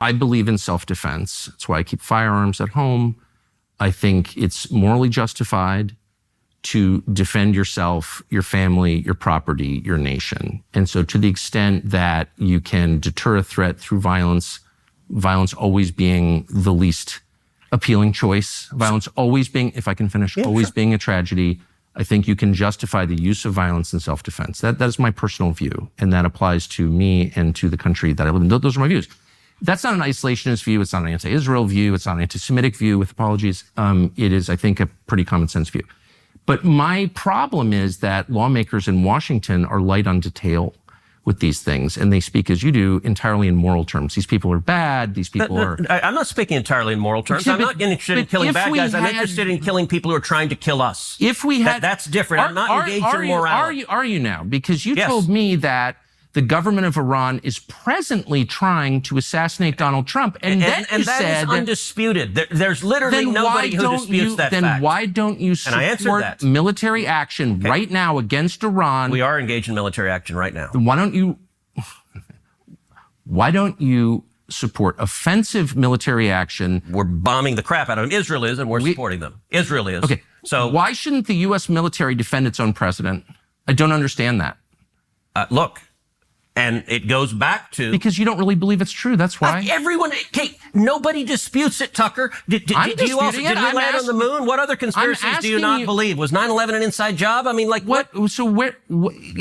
I believe in self-defense. That's why I keep firearms at home. I think it's morally justified to defend yourself, your family, your property, your nation. And so to the extent that you can deter a threat through violence, violence always being the least appealing choice, violence always being, if I can finish, always being a tragedy, I think you can justify the use of violence in self-defense. That is my personal view, and that applies to me and to the country that I live in. Those are my views. That's not an isolationist view. It's not an anti-Israel view. It's not an anti-Semitic view, with apologies. It is, I think, a pretty common sense view. But my problem is that lawmakers in Washington are light on detail with these things, and they speak, as you do, entirely in moral terms. These people are bad. These people are... I'm not speaking entirely in moral terms. I'm not interested in killing bad guys. I'm interested in killing people who are trying to kill us. If we had... That's different. I'm not engaged in morality. Are you now? Because you told me that the government of Iran is presently trying to assassinate Donald Trump. And then you said... that is undisputed. There's literally nobody who disputes that fact. Then why don't you support military action right now against Iran? We are engaged in military action right now. Why don't you support offensive military action? We're bombing the crap out of them. Israel is, and we're supporting them. Israel is. Okay. So why shouldn't the U.S. military defend its own president? I don't understand that. Look. And it goes back to... Because you don't really believe it's true, that's why. Everyone... nobody disputes it, Tucker. Did you land on the moon? What other conspiracies do you not believe? Was 9/11 an inside job? I mean, like, what? So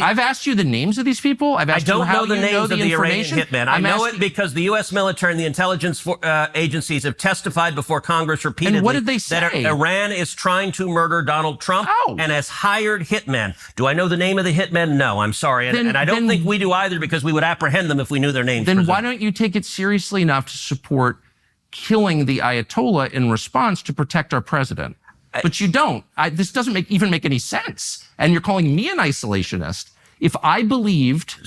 I've asked you the names of these people. I've asked you how you know the names of the Iranian hitmen. I know it because the U.S. military and the intelligence agencies have testified before Congress repeatedly. And what did they say? That Iran is trying to murder Donald Trump and has hired hitmen. Do I know the name of the hitmen? No, I'm sorry. And I don't think we do either, because we would apprehend them if we knew their names. Then why don't you take it seriously enough to support killing the Ayatollah in response to protect our president? But you don't. This doesn't even make any sense. And you're calling me an isolationist. If I believed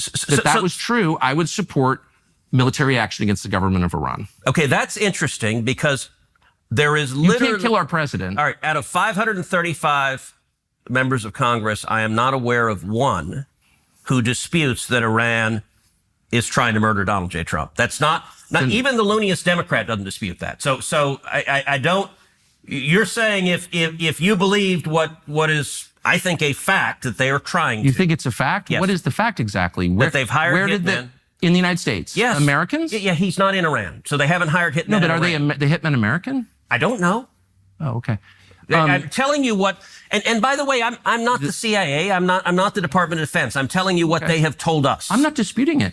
that was true, I would support military action against the government of Iran. Okay, that's interesting, because there is literally... You can't kill our president. All right, out of 535 members of Congress, I am not aware of one who disputes that Iran is trying to murder Donald J. Trump. That's not even the looniest Democrat doesn't dispute that. So I don't. You're saying if you believed what is, I think, a fact that they are trying to. You think it's a fact? Yes. What is the fact exactly? That they've hired hitmen. In the United States? Yes. Americans? Yeah, he's not in Iran, so they haven't hired hitmen. No, but are they the hitmen American? I don't know. Oh, okay. I'm telling you what, and by the way, I'm not the CIA. I'm not the Department of Defense. I'm telling you what they have told us. I'm not disputing it.